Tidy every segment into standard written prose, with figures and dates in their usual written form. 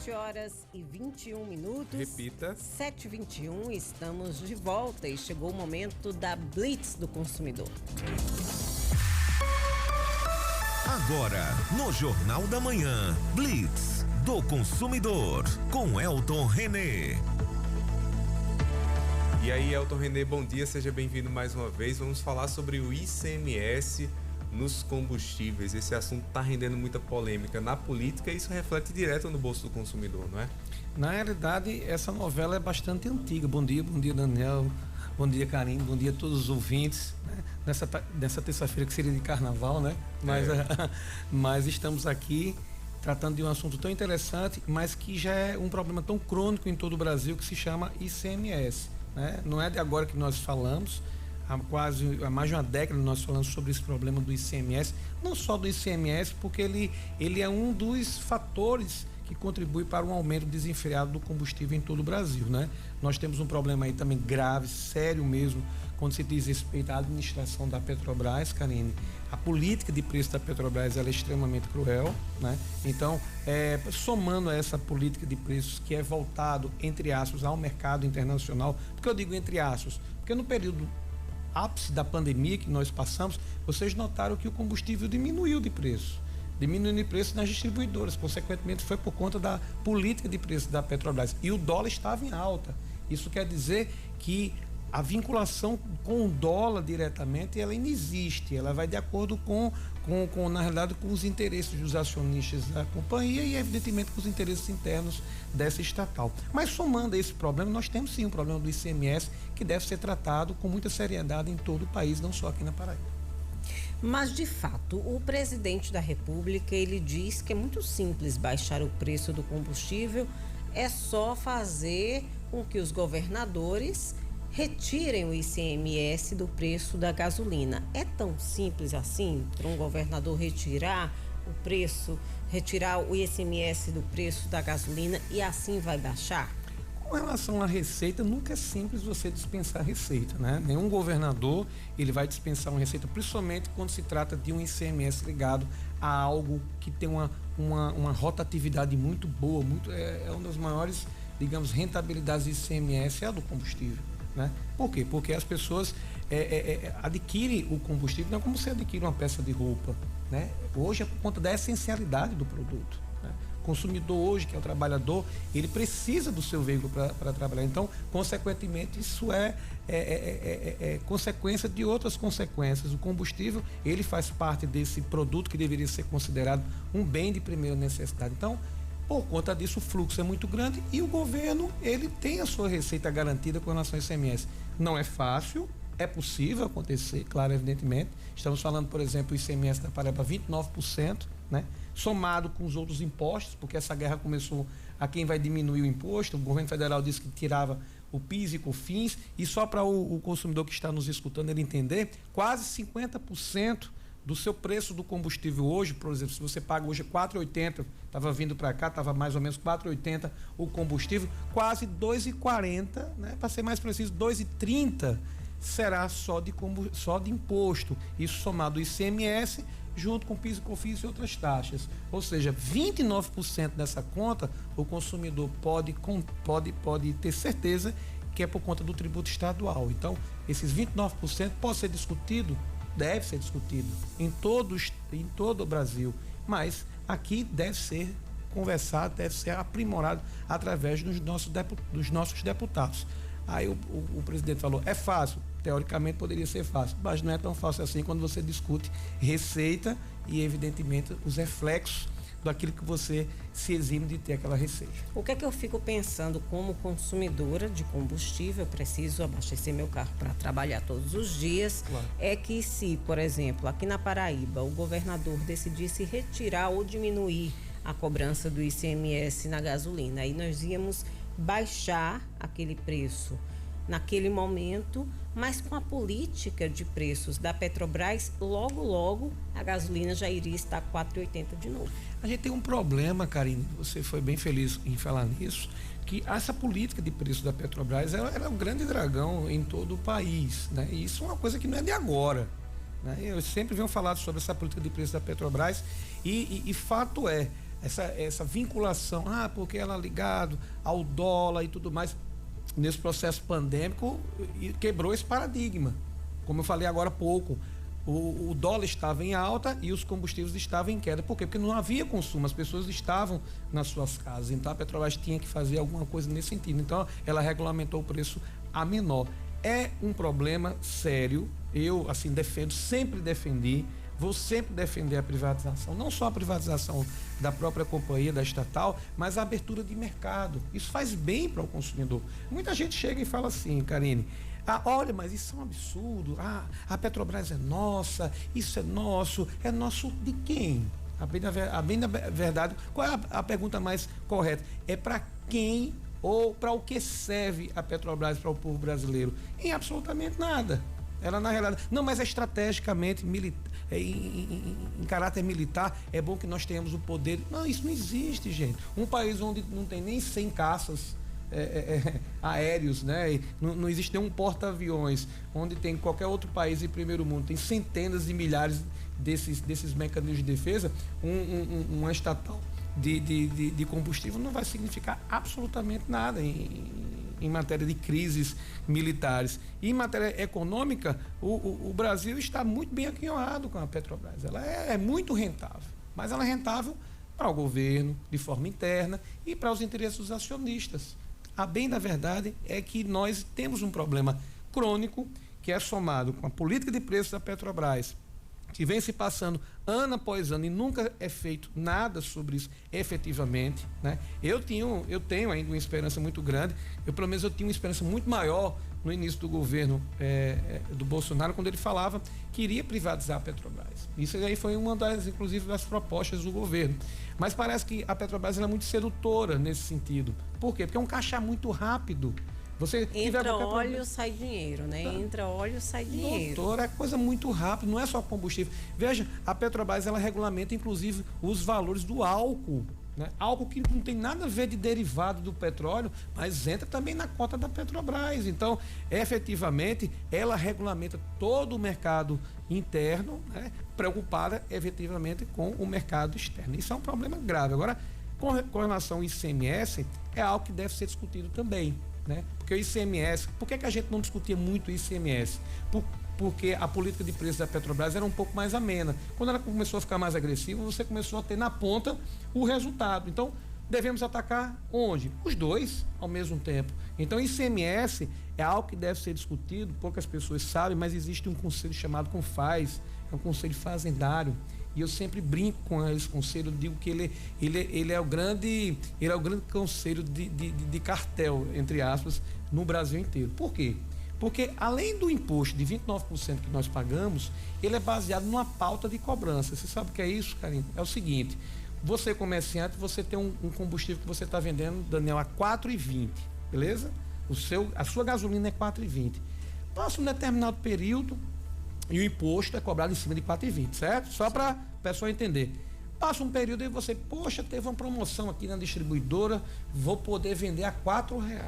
7h21. Repita. 7h21, estamos de volta e chegou o momento da Blitz do Consumidor. Agora, no Jornal da Manhã, Blitz do Consumidor, com Elton René. E aí, Elton René, bom dia, seja bem-vindo mais uma vez. Vamos falar sobre o ICMS nos combustíveis. Esse assunto está rendendo muita polêmica na política e isso reflete direto no bolso do consumidor, não é? Na realidade, essa novela é bastante antiga. Bom dia, Daniel, bom dia, Karine, bom dia a todos os ouvintes, né? Nessa terça-feira que seria de carnaval, né? Mas estamos aqui tratando de um assunto tão interessante, mas que já é um problema tão crônico em todo o Brasil, que se chama ICMS, né? Não é de agora que nós falamos, há mais de uma década nós falamos sobre esse problema do ICMS, não só do ICMS, porque ele é um dos fatores que contribui para um aumento desenfreado do combustível em todo o Brasil, né? Nós temos um problema aí também grave, sério mesmo, quando se diz respeito à administração da Petrobras, Karine. A política de preço da Petrobras ela é extremamente cruel, né? Então, somando a essa política de preços que é voltado, entre aspas, ao mercado internacional, porque eu digo entre aspas, porque no período ápice da pandemia que nós passamos, vocês notaram que o combustível diminuiu de preço nas distribuidoras, consequentemente foi por conta da política de preço da Petrobras, e o dólar estava em alta. Isso quer dizer que a vinculação com o dólar diretamente, ela não existe, ela vai de acordo na realidade, com os interesses dos acionistas da companhia e, evidentemente, com os interesses internos dessa estatal. Mas, somando a esse problema, nós temos sim um problema do ICMS que deve ser tratado com muita seriedade em todo o país, não só aqui na Paraíba. Mas, de fato, o presidente da República, ele diz que é muito simples baixar o preço do combustível, é só fazer com que os governadores retirem o ICMS do preço da gasolina. É tão simples assim para um governador retirar o ICMS do preço da gasolina e assim vai baixar? Com relação à receita, nunca é simples você dispensar receita, né? Nenhum governador ele vai dispensar uma receita, principalmente quando se trata de um ICMS ligado a algo que tem uma rotatividade muito boa, é uma das maiores, digamos, rentabilidades do ICMS é a do combustível, né? Por quê? Porque as pessoas adquirem o combustível, não é como você adquire uma peça de roupa, né? Hoje é por conta da essencialidade do produto, né? O consumidor hoje, que é o trabalhador, ele precisa do seu veículo para trabalhar. Então, consequentemente, isso é consequência de outras consequências. O combustível, ele faz parte desse produto que deveria ser considerado um bem de primeira necessidade. Então, por conta disso, o fluxo é muito grande e o governo, ele tem a sua receita garantida com relação ao ICMS. Não é fácil, é possível acontecer, claro, evidentemente. Estamos falando, por exemplo, o ICMS da Paraíba 29%, né? Somado com os outros impostos, porque essa guerra começou a quem vai diminuir o imposto. O governo federal disse que tirava o PIS e COFINS, e só para o consumidor que está nos escutando ele entender, quase 50% do seu preço do combustível hoje, por exemplo, se você paga hoje R$4,80, estava vindo para cá, estava mais ou menos R$4,80 o combustível, quase R$2,40, né? Para ser mais preciso, R$2,30 será só de imposto, isso somado ao ICMS, junto com PIS e COFINS e outras taxas. Ou seja, 29% dessa conta o consumidor pode ter certeza que é por conta do tributo estadual. Então, esses 29% pode ser discutido, deve ser discutido em todo o Brasil, mas aqui deve ser conversado, deve ser aprimorado através dos nossos deputados. Aí o presidente falou, é fácil, teoricamente poderia ser fácil, mas não é tão fácil assim quando você discute receita e, evidentemente, os reflexos daquilo que você se exime de ter aquela receita. O que é que eu fico pensando como consumidora de combustível, preciso abastecer meu carro para trabalhar todos os dias, claro. É que se, por exemplo, aqui na Paraíba, o governador decidisse retirar ou diminuir a cobrança do ICMS na gasolina, aí nós íamos baixar aquele preço naquele momento, mas com a política de preços da Petrobras, logo a gasolina já iria estar R$4,80 de novo. A gente tem um problema, Karine, você foi bem feliz em falar nisso, que essa política de preço da Petrobras ela é um grande dragão em todo o país, né? E isso é uma coisa que não é de agora, né? Eu sempre venho falar sobre essa política de preço da Petrobras e fato é, essa vinculação, porque ela ligado ao dólar e tudo mais, nesse processo pandêmico, quebrou esse paradigma. Como eu falei agora há pouco, o dólar estava em alta e os combustíveis estavam em queda. Por quê? Porque não havia consumo, as pessoas estavam nas suas casas. Então a Petrobras tinha que fazer alguma coisa nesse sentido. Então ela regulamentou o preço a menor. É um problema sério. Eu, assim, sempre defendi, vou sempre defender a privatização. Não só a privatização da própria companhia, da estatal, mas a abertura de mercado. Isso faz bem para o consumidor. Muita gente chega e fala assim, Karine, olha, mas isso é um absurdo. A Petrobras é nossa, isso é nosso de quem? A bem da verdade, qual é a pergunta mais correta? É para quem ou para o que serve a Petrobras para o povo brasileiro? Em absolutamente nada. Ela, na realidade, não, mas estrategicamente, em caráter militar, é bom que nós tenhamos o poder. Não, isso não existe, gente. Um país onde não tem nem 100 caças aéreos, né? Não existe nenhum porta-aviões, onde tem qualquer outro país em primeiro mundo, tem centenas de milhares desses mecanismos de defesa, uma estatal de combustível não vai significar absolutamente nada em matéria de crises militares. E em matéria econômica, o Brasil está muito bem aquinhoado com a Petrobras. Ela é muito rentável, mas ela é rentável para o governo, de forma interna, e para os interesses dos acionistas. A bem da verdade é que nós temos um problema crônico que é somado com a política de preços da Petrobras, que vem se passando ano após ano e nunca é feito nada sobre isso efetivamente, né? Eu tenho ainda uma esperança muito grande, pelo menos eu tinha uma esperança muito maior no início do governo do Bolsonaro, quando ele falava que iria privatizar a Petrobras. Isso aí foi uma inclusive, das propostas do governo. Mas parece que a Petrobras é muito sedutora nesse sentido. Por quê? Porque é um caixa muito rápido. Você entra óleo, sai dinheiro, né? Entra óleo, sai dinheiro. Doutor, é coisa muito rápida, não é só combustível. Veja, a Petrobras, ela regulamenta, inclusive, os valores do álcool, né? Álcool que não tem nada a ver de derivado do petróleo, mas entra também na cota da Petrobras. Então, efetivamente, ela regulamenta todo o mercado interno, né? Preocupada, efetivamente, com o mercado externo. Isso é um problema grave. Agora, com relação ao ICMS, é algo que deve ser discutido também, né? Porque o ICMS, por que a gente não discutia muito o ICMS? Porque a política de preços da Petrobras era um pouco mais amena. Quando ela começou a ficar mais agressiva, você começou a ter na ponta o resultado. Então, devemos atacar onde? Os dois ao mesmo tempo. Então, ICMS é algo que deve ser discutido, poucas pessoas sabem, mas existe um conselho chamado CONFAZ, é um conselho fazendário. E eu sempre brinco com esse conselho, digo que ele é o grande conselho de cartel, entre aspas, no Brasil inteiro. Por quê? Porque além do imposto de 29% que nós pagamos, ele é baseado numa pauta de cobrança. Você sabe o que é isso, Karine? É o seguinte, você comerciante, você tem um combustível que você está vendendo, Daniel, a R$ 4,20, beleza? A sua gasolina é R$ 4,20. Passa um determinado período e o imposto é cobrado em cima de R$ 4,20, certo? Só para o pessoal entender. Passa um período e você, poxa, teve uma promoção aqui na distribuidora, vou poder vender a R$ 4,00.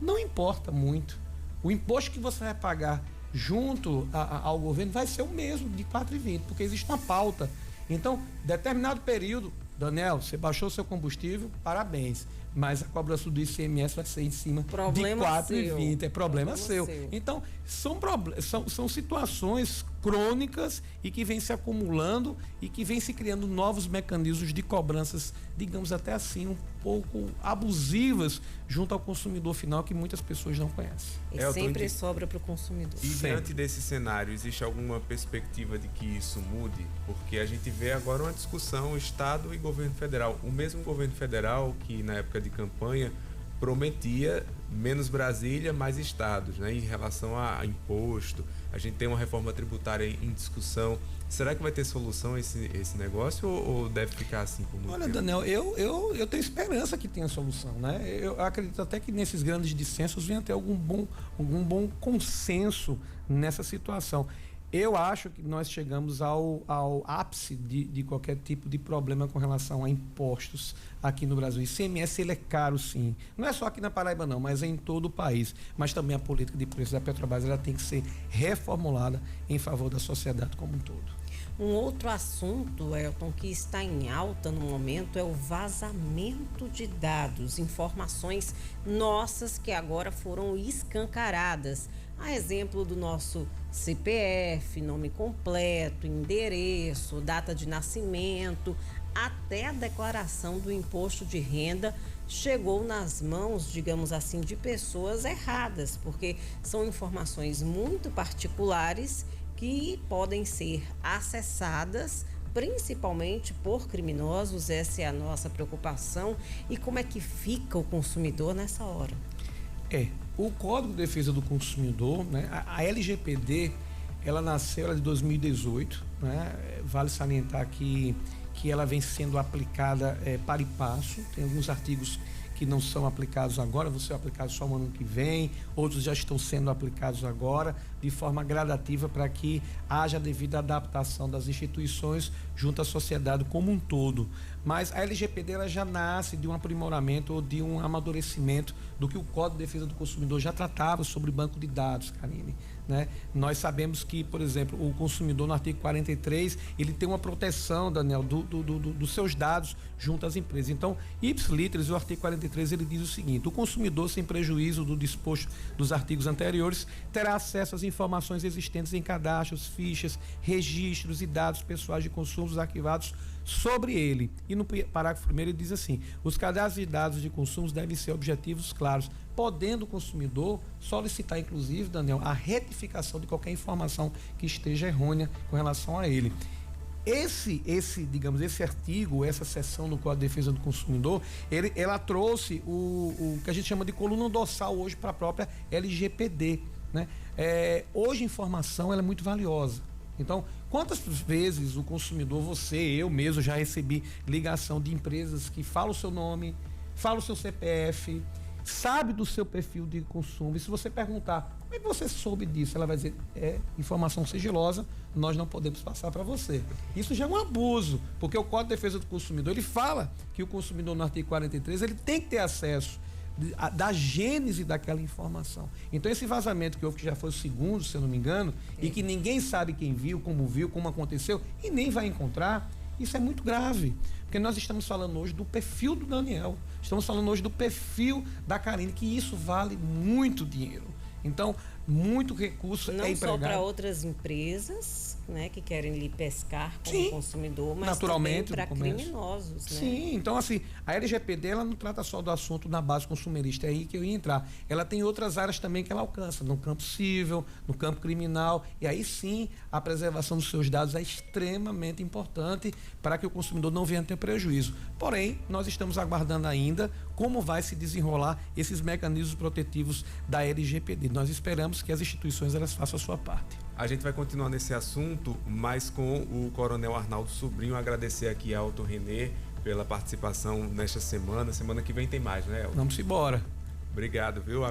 Não importa muito. O imposto que você vai pagar junto ao governo vai ser o mesmo, de R$ 4,20, porque existe uma pauta. Então, determinado período, Daniel, você baixou seu combustível, parabéns. Mas a cobrança do ICMS vai ser em cima de R$ 4,20. É problema seu. Então, são situações crônicas e que vêm se acumulando e que vêm se criando novos mecanismos de cobranças, digamos até assim, um pouco abusivas junto ao consumidor final, que muitas pessoas não conhecem. E sempre sobra para o consumidor. E diante desse cenário, existe alguma perspectiva de que isso mude? Porque a gente vê agora uma discussão Estado e governo federal. O mesmo governo federal que na época de campanha prometia menos Brasília, mais estados, né, em relação a imposto. A gente tem uma reforma tributária em discussão. Será que vai ter solução esse negócio ou deve ficar assim por muito tempo? Olha, Daniel, eu tenho esperança que tenha solução, né? Eu acredito até que nesses grandes dissensos venha ter algum bom consenso nessa situação. Eu acho que nós chegamos ao ápice de qualquer tipo de problema com relação a impostos aqui no Brasil. O ICMS, ele é caro, sim. Não é só aqui na Paraíba, não, mas é em todo o país. Mas também a política de preços da Petrobras, ela tem que ser reformulada em favor da sociedade como um todo. Um outro assunto, Elton, que está em alta no momento é o vazamento de dados, informações nossas que agora foram escancaradas. A exemplo do nosso CPF, nome completo, endereço, data de nascimento, até a declaração do imposto de renda chegou nas mãos, digamos assim, de pessoas erradas, porque são informações muito particulares que podem ser acessadas principalmente por criminosos. Essa é a nossa preocupação. E como é que fica o consumidor nessa hora? O Código de Defesa do Consumidor, né, a LGPD, ela nasceu de 2018, né, vale salientar que ela vem sendo aplicada para e passo. Tem alguns artigos que não são aplicados agora, vão ser aplicados só no ano que vem, outros já estão sendo aplicados agora, de forma gradativa, para que haja a devida adaptação das instituições junto à sociedade como um todo. Mas a LGPD ela já nasce de um aprimoramento ou de um amadurecimento do que o Código de Defesa do Consumidor já tratava sobre banco de dados, Karine, né? Nós sabemos que, por exemplo, o consumidor no artigo 43, ele tem uma proteção, Daniel, dos seus dados junto às empresas. Então, ipsis o artigo 43, ele diz o seguinte: o consumidor, sem prejuízo do disposto dos artigos anteriores, terá acesso às informações existentes em cadastros, fichas, registros e dados pessoais de consumos arquivados sobre ele. E no parágrafo 1º ele diz assim: os cadastros de dados de consumos devem ser objetivos claros, podendo o consumidor solicitar, inclusive, Daniel, a retificação de qualquer informação que esteja errônea com relação a ele. Esse artigo, essa seção do Código de Defesa do Consumidor, ela trouxe o que a gente chama de coluna dorsal hoje para a própria LGPD, né? Hoje a informação ela é muito valiosa. Então, quantas vezes o consumidor, você, eu mesmo, já recebi ligação de empresas que falam o seu nome, falam o seu CPF, sabe do seu perfil de consumo, e se você perguntar como é que você soube disso, ela vai dizer: é informação sigilosa, nós não podemos passar para você. Isso já é um abuso, porque o Código de Defesa do Consumidor, ele fala que o consumidor, no artigo 43, ele tem que ter acesso da gênese daquela informação. Então esse vazamento que houve, que já foi o segundo, se eu não me engano, e que ninguém sabe quem viu, como aconteceu, e nem vai encontrar, isso é muito grave, porque nós estamos falando hoje do perfil do Daniel, estamos falando hoje do perfil da Karine, que isso vale muito dinheiro. Então, muito recurso não é empregado. Não só para outras empresas, né, que querem lhe pescar como Sim, consumidor, mas naturalmente, também para criminosos, né? Sim, então assim, a LGPD ela não trata só do assunto na base consumerista, é aí que eu ia entrar. Ela tem outras áreas também que ela alcança, no campo civil, no campo criminal, e aí sim a preservação dos seus dados é extremamente importante para que o consumidor não venha ter prejuízo. Porém, nós estamos aguardando ainda como vai se desenrolar esses mecanismos protetivos da LGPD. Nós esperamos que as instituições elas façam a sua parte. A gente vai continuar nesse assunto, mas com o Coronel Arnaldo Sobrinho. Agradecer aqui a Elton René pela participação nesta semana. Semana que vem tem mais, né, Elton? Vamos embora. Obrigado, viu?